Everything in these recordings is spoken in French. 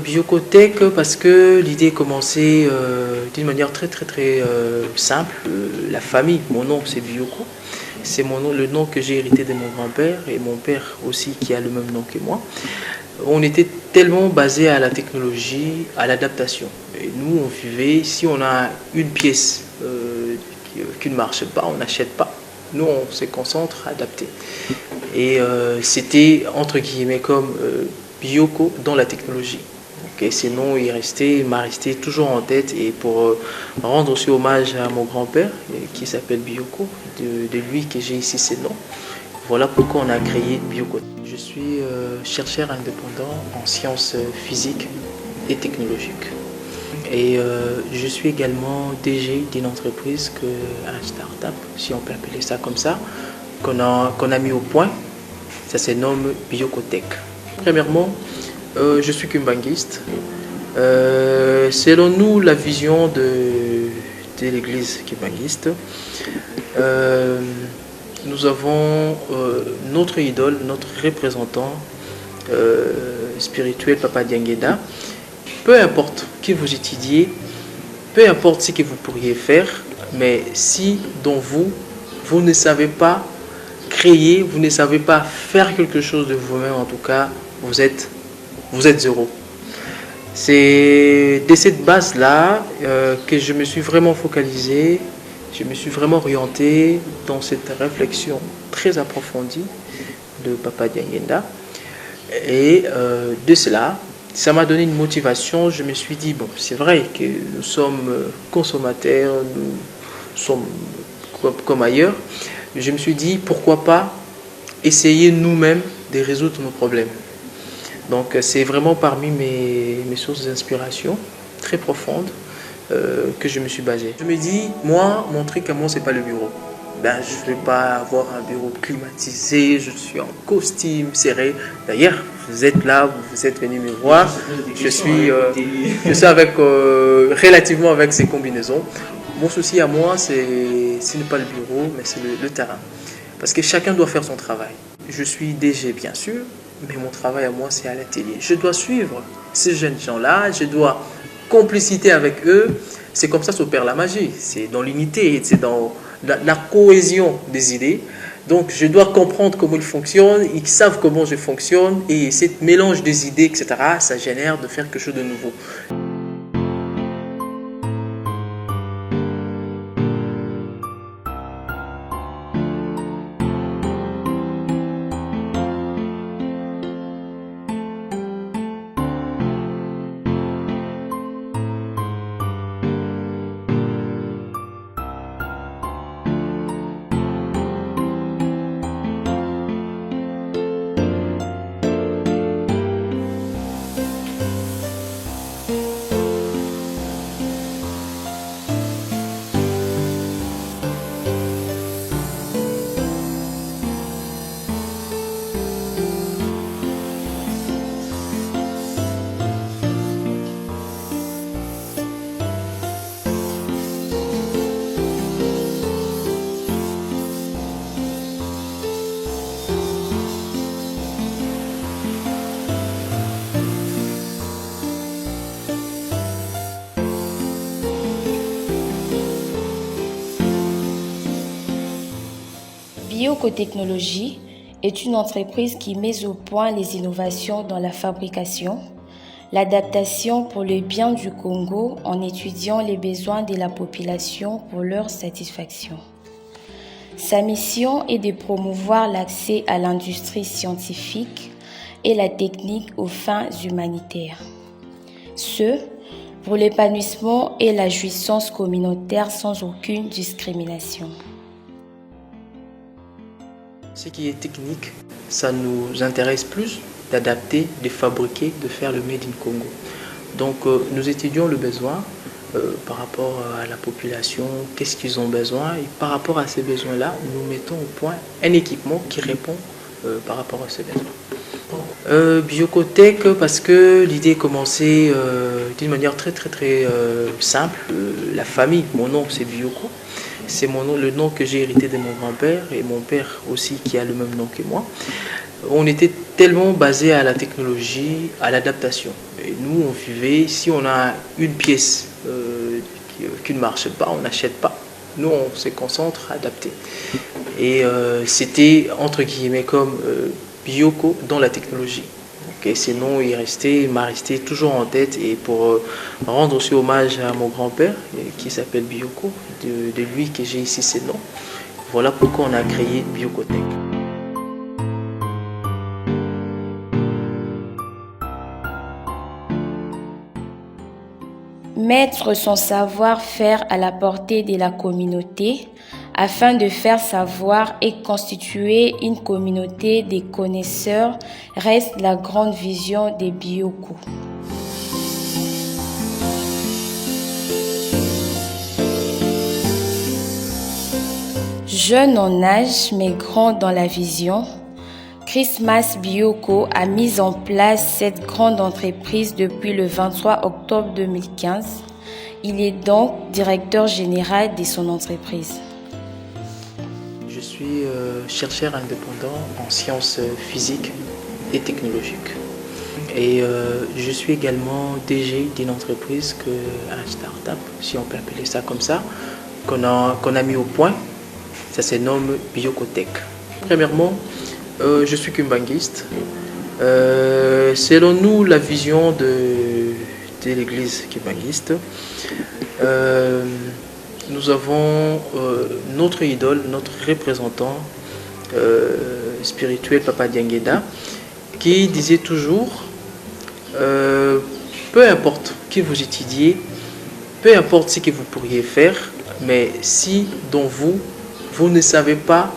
Biocotech parce que l'idée commençait d'une manière très simple. La famille, mon nom c'est Bioko, c'est mon nom, le nom que j'ai hérité de mon grand-père et mon père aussi qui a le même nom que moi. On était tellement basé à la technologie, à l'adaptation. Et nous on vivait, si on a une pièce qui ne marche pas, on n'achète pas. Nous on se concentre à adapter. Et c'était entre guillemets comme Bioko dans la technologie. Okay, ce nom m'a resté toujours en tête, et pour rendre aussi hommage à mon grand-père qui s'appelle Bioko, de lui que j'ai ici ces noms. Voilà pourquoi on a créé Bioko. Je suis chercheur indépendant en sciences physiques et technologiques. Et je suis également DG d'une entreprise, un start-up, si on peut appeler ça comme ça, qu'on a mis au point. Ça se nomme Biocotech. Premièrement, je suis kumbanguiste. Selon nous, la vision de l'église kumbanguiste, nous avons notre idole, notre représentant spirituel, Papa Dianguéda. Peu importe qui vous étudiez, peu importe ce que vous pourriez faire, mais si dans vous ne savez pas créer, vous ne savez pas faire quelque chose de vous-même, en tout cas, vous êtes zéro. C'est de cette base-là que je me suis vraiment focalisé, je me suis vraiment orienté dans cette réflexion très approfondie de Papa Dianguéda. Et de cela, ça m'a donné une motivation. Je me suis dit, bon, c'est vrai que nous sommes consommateurs, nous sommes comme ailleurs. Je me suis dit, pourquoi pas essayer nous-mêmes de résoudre nos problèmes. Donc c'est vraiment parmi mes sources d'inspiration très profondes que je me suis basé. Je me dis, moi, mon truc à moi, c'est pas le bureau. Ben, je ne vais pas avoir un bureau climatisé, je suis en costume serré. D'ailleurs, vous êtes là, vous êtes venu me voir. Je suis avec, relativement avec ces combinaisons. Mon souci à moi, ce n'est pas le bureau, mais c'est le terrain. Parce que chacun doit faire son travail. Je suis DG, bien sûr, mais mon travail à moi, c'est à l'atelier. Je dois suivre ces jeunes gens-là, je dois compliciter avec eux. C'est comme ça s'opère la magie. C'est dans l'unité, c'est dans la cohésion des idées. Donc, je dois comprendre comment ils fonctionnent, ils savent comment je fonctionne, et ce mélange des idées, etc., ça génère de faire quelque chose de nouveau. Biocotechnologie est une entreprise qui met au point les innovations dans la fabrication, l'adaptation pour le bien du Congo en étudiant les besoins de la population pour leur satisfaction. Sa mission est de promouvoir l'accès à l'industrie scientifique et la technique aux fins humanitaires. Ce, pour l'épanouissement et la jouissance communautaire sans aucune discrimination. Ce qui est technique, ça nous intéresse plus d'adapter, de fabriquer, de faire le Made in Congo. Donc nous étudions le besoin par rapport à la population, qu'est-ce qu'ils ont besoin, et par rapport à ces besoins-là, nous mettons au point un équipement qui répond par rapport à ces besoins. Biocotech parce que l'idée commençait d'une manière très simple. La famille, mon nom c'est Bioko. C'est le nom que j'ai hérité de mon grand-père et mon père aussi qui a le même nom que moi. On était tellement basé à la technologie, à l'adaptation. Et nous, on vivait, si on a une pièce qui ne marche pas, on n'achète pas. Nous, on se concentre à adapter. Et c'était, entre guillemets, comme Bioko dans la technologie. Okay, ce nom m'a resté toujours en tête. Et pour rendre aussi hommage à mon grand-père, qui s'appelle Bioko, de lui que j'ai ici ces noms, voilà pourquoi on a créé Biokotech. Mettre son savoir-faire à la portée de la communauté afin de faire savoir et constituer une communauté des connaisseurs reste la grande vision des Bioko. Jeune en âge mais grand dans la vision, Christmas Bioko a mis en place cette grande entreprise depuis le 23 octobre 2015. Il est donc directeur général de son entreprise. Je suis chercheur indépendant en sciences physiques et technologiques. Et je suis également DG d'une entreprise, un start-up, si on peut appeler ça comme ça, qu'on a mis au point. Ça se nomme Biokotech. Premièrement, je suis kumbanguiste. Selon nous, la vision de l'église kumbanguiste, nous avons notre idole, notre représentant spirituel, Papa Dianguéda, qui disait toujours, peu importe qui vous étudiez, peu importe ce que vous pourriez faire, mais si dans vous ne savez pas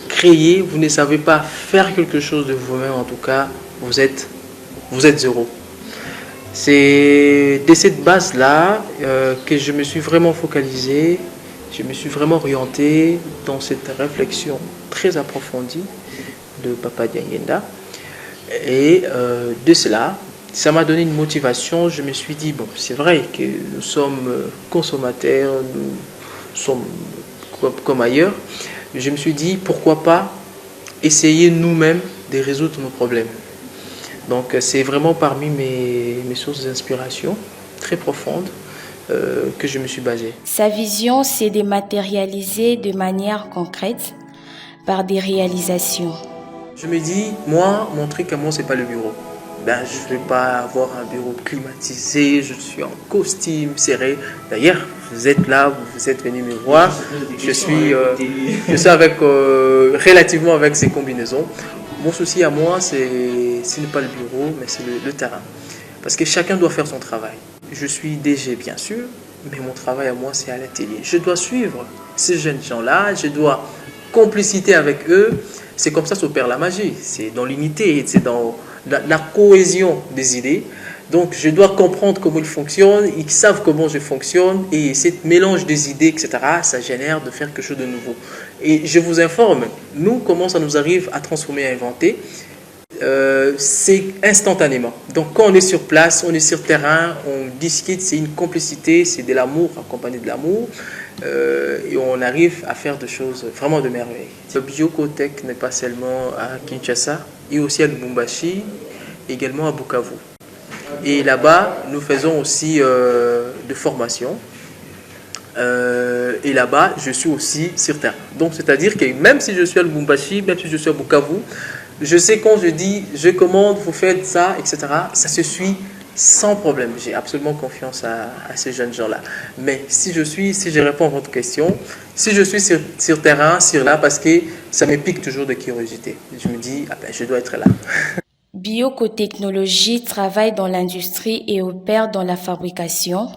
créer, vous ne savez pas faire quelque chose de vous-même, en tout cas, vous êtes zéro. C'est de cette base-là que je me suis vraiment focalisé, je me suis vraiment orienté dans cette réflexion très approfondie de Papa Dianguéda. Et de cela, ça m'a donné une motivation. Je me suis dit, bon, c'est vrai que nous sommes consommateurs, nous sommes comme ailleurs. Je me suis dit, pourquoi pas essayer nous-mêmes de résoudre nos problèmes. Donc c'est vraiment parmi mes sources d'inspiration très profondes que je me suis basé. Sa vision, c'est de matérialiser de manière concrète par des réalisations. Je me dis, moi, mon truc à moi, c'est pas le bureau. Ben, je ne vais pas avoir un bureau climatisé, je suis en costume serré. D'ailleurs, vous êtes là, vous êtes venu me voir. Je suis avec, relativement avec ces combinaisons. Mon souci à moi, ce n'est pas le bureau, mais c'est le terrain. Parce que chacun doit faire son travail. Je suis DG, bien sûr, mais mon travail à moi, c'est à l'atelier. Je dois suivre ces jeunes gens-là, je dois compliciter avec eux. C'est comme ça s'opère la magie. C'est dans l'unité, c'est dans la cohésion des idées. Donc, je dois comprendre comment ils fonctionnent, ils savent comment je fonctionne, et ce mélange des idées, etc., ça génère de faire quelque chose de nouveau. Et je vous informe, nous, comment ça nous arrive à transformer, à inventer, c'est instantanément. Donc, quand on est sur place, on est sur terrain, on discute, c'est une complicité, c'est de l'amour, accompagné de l'amour, et on arrive à faire des choses vraiment de merveille. Le Biokotech n'est pas seulement à Kinshasa, et aussi à Lubumbashi, également à Bukavu. Et là-bas, nous faisons aussi de formation. Et là-bas, je suis aussi sur terre. Donc, c'est-à-dire que même si je suis à Lubumbashi, même si je suis à Bukavu, je sais quand je dis, je commande, vous faites ça, etc., ça se suit sans problème. J'ai absolument confiance à ces jeunes gens-là. Mais si je réponds à votre question, si je suis sur terrain, sur là, parce que ça me pique toujours de curiosité. Je me dis, ah ben, je dois être là. Biokotechnologie travaille dans l'industrie et opère dans la fabrication,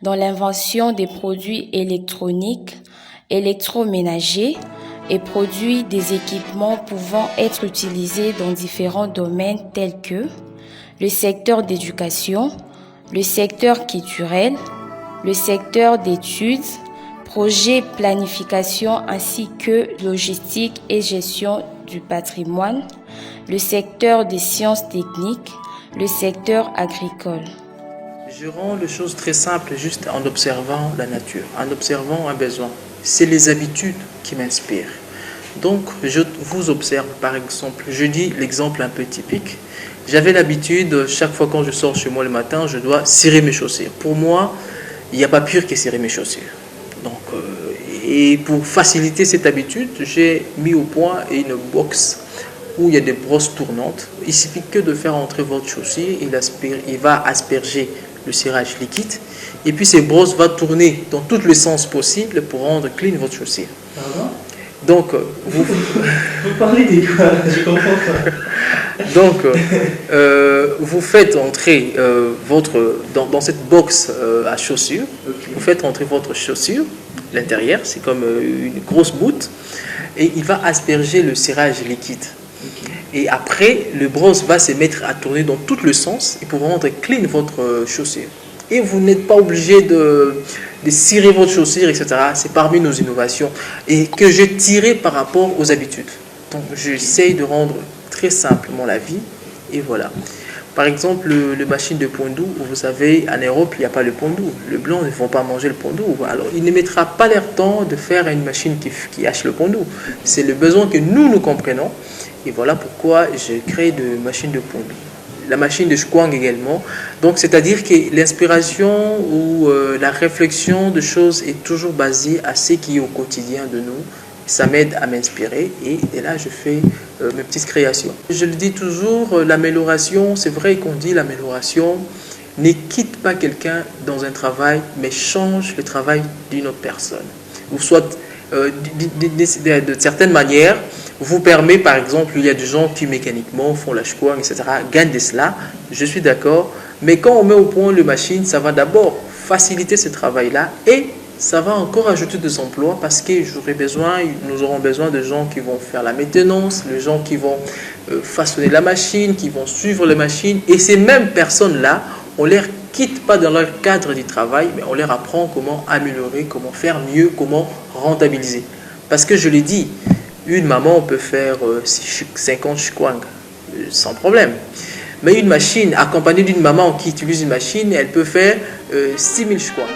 dans l'invention des produits électroniques, électroménagers et produit des équipements pouvant être utilisés dans différents domaines tels que le secteur d'éducation, le secteur culturel, le secteur d'études, projet, planification ainsi que logistique et gestion du patrimoine, le secteur des sciences techniques, le secteur agricole. Je rends les choses très simples juste en observant la nature, en observant un besoin. C'est les habitudes qui m'inspirent. Donc, je vous observe, par exemple, je dis l'exemple un peu typique. J'avais l'habitude, chaque fois quand je sors chez moi le matin, je dois cirer mes chaussures. Pour moi, il n'y a pas pire que cirer mes chaussures. Donc, et pour faciliter cette habitude, j'ai mis au point une box où il y a des brosses tournantes. Il suffit que de faire entrer votre chaussure, il va asperger le cirage liquide, et puis ces brosses vont tourner dans tous les sens possibles pour rendre clean votre chaussure. Donc, vous parlez de quoi? Je comprends pas. Donc, vous faites entrer dans cette box à chaussures, vous faites entrer votre chaussure, l'intérieur, c'est comme une grosse boute, et il va asperger le cirage liquide. Et après, le brosse va se mettre à tourner dans tout le sens et pour rendre clean votre chaussure. Et vous n'êtes pas obligé de cirer votre chaussure, etc. C'est parmi nos innovations et que j'ai tiré par rapport aux habitudes. Donc, j'essaye de rendre très simplement la vie et voilà. Par exemple, le machine de pondou, vous savez, en Europe, il n'y a pas le pondou. Les Blancs ne vont pas manger le pondou. Alors, il ne mettra pas leur temps de faire une machine qui hache le pondou. C'est le besoin que nous comprenons. Et voilà pourquoi j'ai créé de machines de pondou. La machine de Shkwang également. Donc, c'est-à-dire que l'inspiration ou la réflexion de choses est toujours basée à ce qui est au quotidien de nous. Ça m'aide à m'inspirer et là, je fais mes petites créations. Je le dis toujours, l'amélioration, c'est vrai qu'on dit l'amélioration, ne quitte pas quelqu'un dans un travail, mais change le travail d'une autre personne. Ou soit, de certaines manières, vous permet, par exemple, il y a des gens qui mécaniquement font la shkwang, etc., gagnent de cela, je suis d'accord, mais quand on met au point le machine, ça va d'abord faciliter ce travail-là et ça va encore ajouter des emplois parce que nous aurons besoin de gens qui vont faire la maintenance, les gens qui vont façonner la machine, qui vont suivre la machine. Et ces mêmes personnes-là, on ne les quitte pas dans leur cadre du travail, mais on leur apprend comment améliorer, comment faire mieux, comment rentabiliser. Parce que je l'ai dit, une maman peut faire 50 shkwang sans problème. Mais une machine, accompagnée d'une maman qui utilise une machine, elle peut faire 6000 shkwang.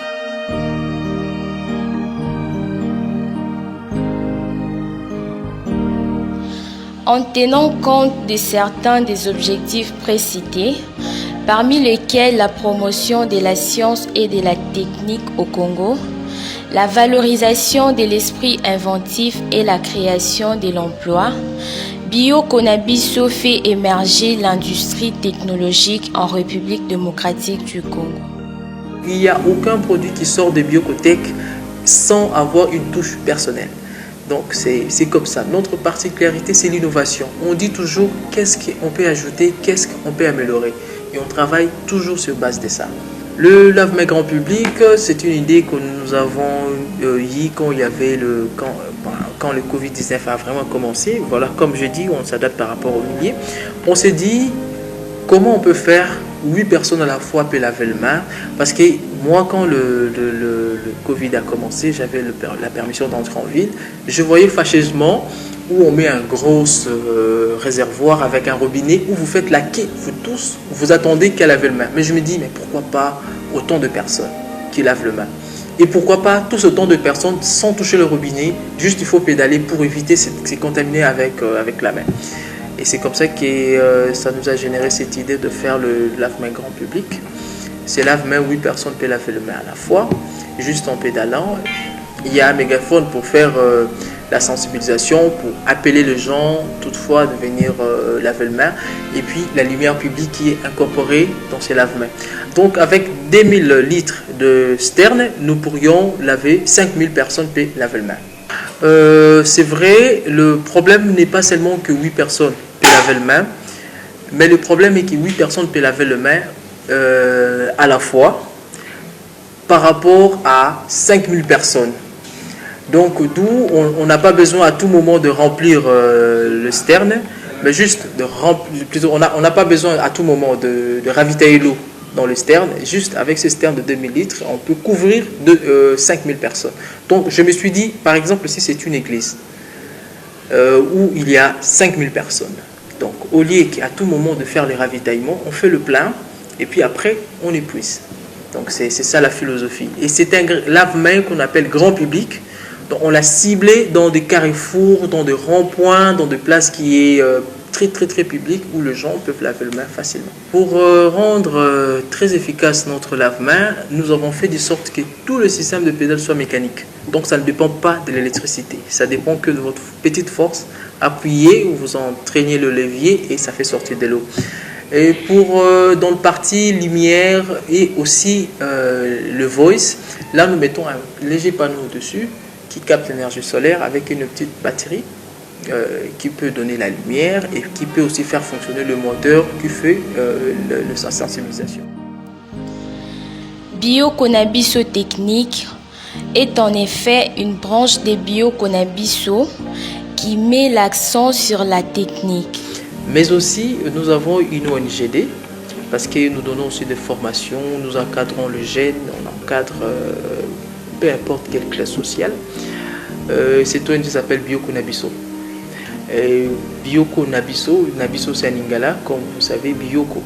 En tenant compte de certains des objectifs précités, parmi lesquels la promotion de la science et de la technique au Congo, la valorisation de l'esprit inventif et la création de l'emploi, Bio-Konabiso fait émerger l'industrie technologique en République démocratique du Congo. Il n'y a aucun produit qui sort de Biocotech sans avoir une touche personnelle. Donc c'est comme ça. Notre particularité, c'est l'innovation. On dit toujours qu'est-ce qu'on peut ajouter, qu'est-ce qu'on peut améliorer. Et on travaille toujours sur base de ça. Le lave-mains grand public, c'est une idée que nous avons eue quand il y avait quand le Covid-19 a vraiment commencé. Voilà, comme je dis, on s'adapte par rapport au millier. On s'est dit comment on peut faire 8 personnes à la fois peuvent laver le main. Parce que moi, quand le Covid a commencé, j'avais la permission d'entrer en ville. Je voyais fâcheusement où on met un gros réservoir avec un robinet, où vous faites la queue, vous tous, vous attendez qu'à laver le main. Mais je me dis, mais pourquoi pas autant de personnes qui lavent le main? Et pourquoi pas tous autant de personnes sans toucher le robinet, juste il faut pédaler pour éviter de se contaminer avec la main. Et c'est comme ça que ça nous a généré cette idée de faire le lave-main grand public. C'est lave-main, 8 personnes peuvent laver le main à la fois, juste en pédalant. Il y a un mégaphone pour faire la sensibilisation, pour appeler les gens toutefois de venir laver le main. Et puis la lumière publique qui est incorporée dans ces lave-mains. Donc avec 2000 litres de sterne, nous pourrions laver 5000 personnes peuvent laver le main. C'est vrai, le problème n'est pas seulement que 8 personnes peuvent laver le main, mais le problème est que 8 personnes peuvent laver le main à la fois par rapport à 5000 personnes. Donc d'où on n'a pas besoin à tout moment de remplir le sterne, mais juste de remplir, plutôt on n'a pas besoin à tout moment de ravitailler l'eau dans le sterne. Juste avec ce sterne de 2000 litres, on peut couvrir 5000 personnes. Donc je me suis dit, par exemple, si c'est une église où il y a 5000 personnes, donc au lieu qu'à tout moment de faire les ravitaillements, on fait le plein et puis après on épuise. Donc c'est ça la philosophie. Et c'est un lave-main qu'on appelle grand public. Donc, on l'a ciblé dans des carrefours, dans des ronds-points, dans des places qui est très publiques où les gens peuvent laver les mains facilement. Pour rendre très efficace notre lave-main, nous avons fait de sorte que tout le système de pédale soit mécanique. Donc ça ne dépend pas de l'électricité, ça dépend que de votre petite force. Appuyez ou vous entraînez le levier et ça fait sortir de l'eau. Et pour dans le parti lumière et aussi le voice, là nous mettons un léger panneau dessus qui capte l'énergie solaire avec une petite batterie qui peut donner la lumière et qui peut aussi faire fonctionner le moteur qui fait sa sensibilisation. Bioconabiso Technique est en effet une branche des Bioconabiso qui met l'accent sur la technique. Mais aussi, nous avons une ONGD parce que nous donnons aussi des formations, nous encadrons le jeune, on encadre peu importe quelle classe sociale. Cette ONG s'appelle Bioconabiso. Bioko Nabiso, Nabiso c'est un lingala, comme vous savez, Bioko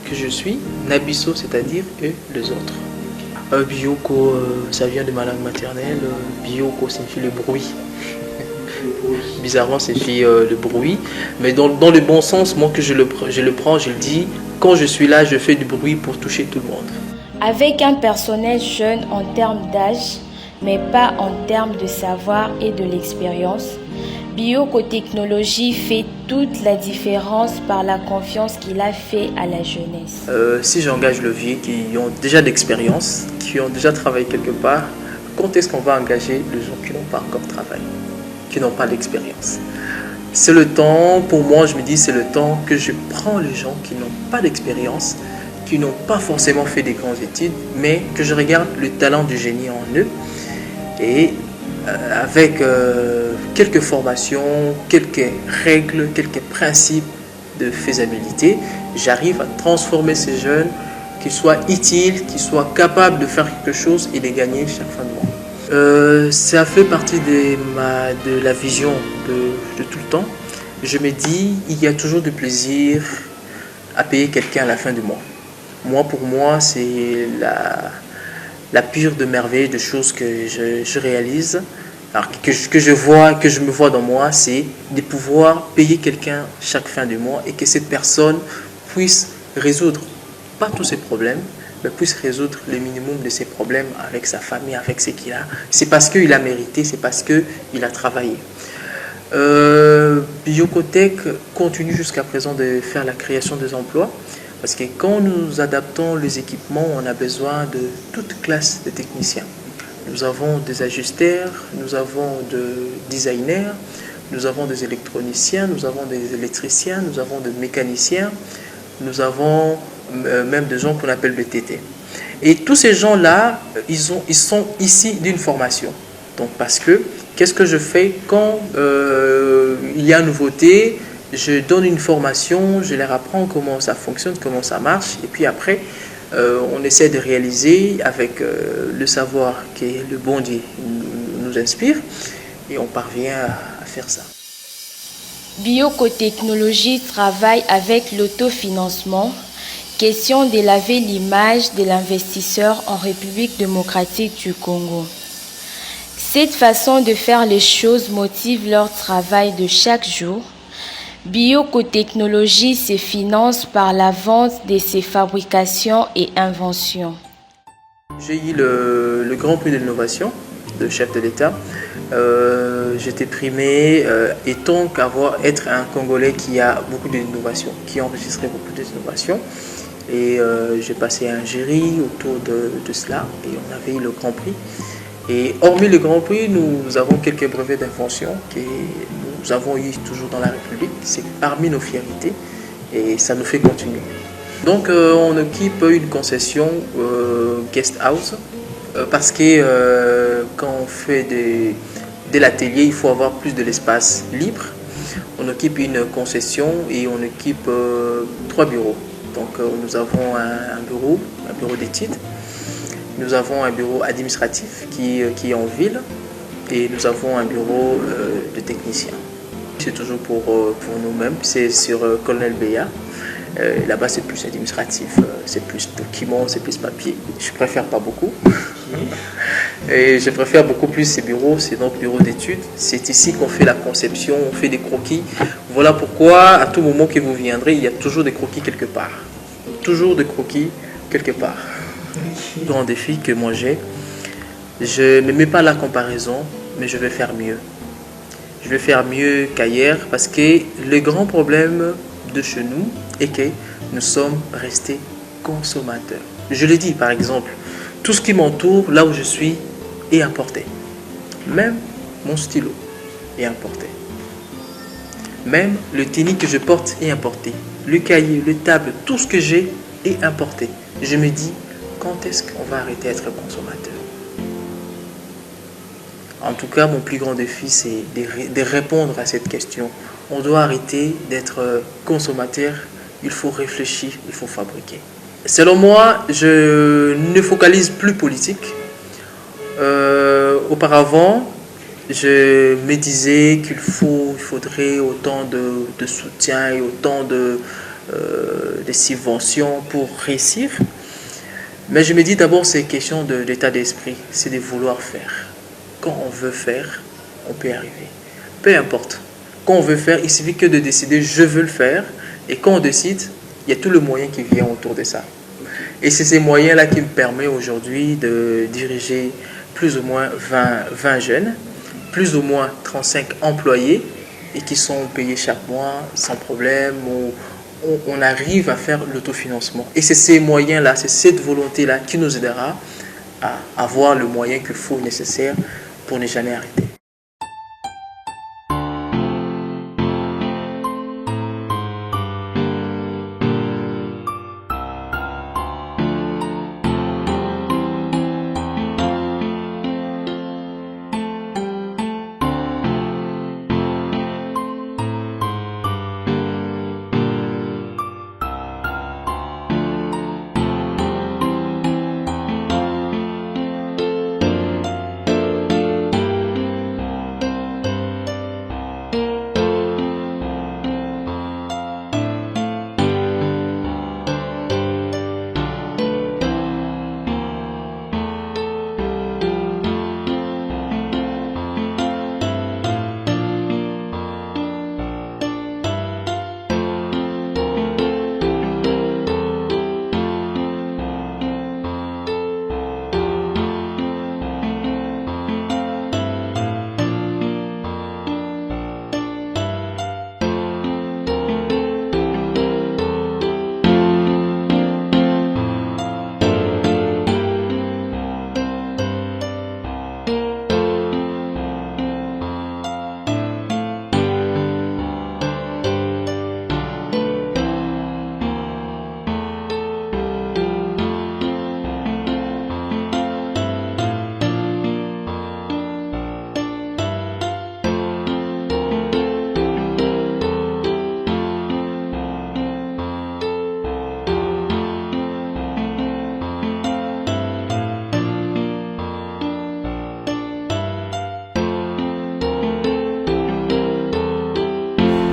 que je suis, Nabiso c'est-à-dire eux, les autres. Bioko, ça vient de ma langue maternelle, Bioko signifie le bruit. Bizarrement, ça signifie le bruit, mais dans le bon sens, moi que je le prends, je le dis, quand je suis là, je fais du bruit pour toucher tout le monde. Avec un personnel jeune en termes d'âge, mais pas en termes de savoir et de l'expérience, Biocotechnologie fait toute la différence par la confiance qu'il a fait à la jeunesse. Si j'engage le vieux qui ont déjà d'expérience, qui ont déjà travaillé quelque part, quand est-ce qu'on va engager les gens qui n'ont pas encore travaillé, qui n'ont pas d'expérience? C'est le temps, pour moi je me dis c'est le temps que je prends les gens qui n'ont pas d'expérience, qui n'ont pas forcément fait des grandes études, mais que je regarde le talent du génie en eux et avec quelques formations, quelques règles, quelques principes de faisabilité, j'arrive à transformer ces jeunes, qu'ils soient utiles, qu'ils soient capables de faire quelque chose et de gagner chaque fin de mois. Ça fait partie de la vision de tout le temps. Je me dis, il y a toujours du plaisir à payer quelqu'un à la fin du mois. Pour moi, c'est la pure de merveille de choses que je réalise. Alors, que je me vois dans moi, c'est de pouvoir payer quelqu'un chaque fin du mois et que cette personne puisse résoudre, pas tous ses problèmes, mais puisse résoudre le minimum de ses problèmes avec sa famille, avec ce qu'il a. C'est parce qu'il a mérité, c'est parce qu'il a travaillé. Biocotech continue jusqu'à présent de faire la création des emplois parce que quand nous adaptons les équipements, on a besoin de toute classe de techniciens. Nous avons des ajusteurs, nous avons des designers, nous avons des électroniciens, nous avons des électriciens, nous avons des mécaniciens, nous avons même des gens qu'on appelle BTT. Et tous ces gens-là, ils sont ici d'une formation. Donc parce que, qu'est-ce que je fais quand il y a une nouveauté? Je donne une formation, je leur apprends comment ça fonctionne, comment ça marche, et puis après, on essaie de réaliser avec le savoir que le bon Dieu nous inspire et on parvient à faire ça. Biocotechnologie travaille avec l'autofinancement, question d'élever l'image de l'investisseur en République démocratique du Congo. Cette façon de faire les choses motive leur travail de chaque jour. Biocotechnologie se finance par la vente de ses fabrications et inventions. J'ai eu le Grand Prix de l'innovation de chef de l'État. J'étais primé étant être un Congolais qui a beaucoup d'innovations, qui a enregistré beaucoup d'innovations. Et j'ai passé un jury autour de cela et on avait eu le Grand Prix. Et hormis le Grand Prix, nous avons quelques brevets d'invention que nous avons eu toujours dans la République. C'est parmi nos fiertés et ça nous fait continuer. Donc on occupe une concession guest house parce que quand on fait de l'atelier, il faut avoir plus de l'espace libre. On occupe une concession et on occupe 3 bureaux. Donc nous avons un bureau d'études. Nous avons un bureau administratif qui est en ville et nous avons un bureau de techniciens. C'est toujours pour nous-mêmes, c'est sur Colonel Béa. Là-bas c'est plus administratif, c'est plus documents, c'est plus papier. Je préfère pas beaucoup. Et je préfère beaucoup plus ces bureaux, c'est donc bureau d'études. C'est ici qu'on fait la conception, on fait des croquis. Voilà pourquoi, à tout moment que vous viendrez, il y a toujours des croquis quelque part. Toujours des croquis quelque part. Le grand défi que moi j'ai, je ne me mets pas la comparaison, mais je vais faire mieux. Je vais faire mieux qu'ailleurs parce que le grand problème de chez nous est que nous sommes restés consommateurs. Je le dis par exemple, tout ce qui m'entoure, là où je suis, est importé. Même mon stylo est importé. Même le tennis que je porte est importé. Le cahier, le table, tout ce que j'ai est importé. Je me dis, quand est-ce qu'on va arrêter d'être consommateur? En tout cas, mon plus grand défi, c'est de répondre à cette question. On doit arrêter d'être consommateur. Il faut réfléchir, il faut fabriquer. Selon moi, je ne focalise plus politique. Auparavant, je me disais qu'il faudrait autant de soutien et autant de subventions pour réussir. Mais je me dis d'abord, c'est question d'état d'esprit, c'est de vouloir faire. Quand on veut faire, on peut y arriver. Peu importe. Quand on veut faire, il suffit que de décider, je veux le faire. Et quand on décide, il y a tout le moyen qui vient autour de ça. Et c'est ces moyens-là qui me permettent aujourd'hui de diriger plus ou moins 20 jeunes, plus ou moins 35 employés et qui sont payés chaque mois sans problème. On arrive à faire l'autofinancement. Et c'est ces moyens-là, c'est cette volonté-là qui nous aidera à avoir le moyen qu'il faut nécessaire pour ne jamais arrêter.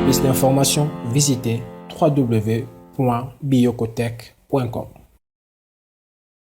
Plus d'informations, visitez www.biocotech.com.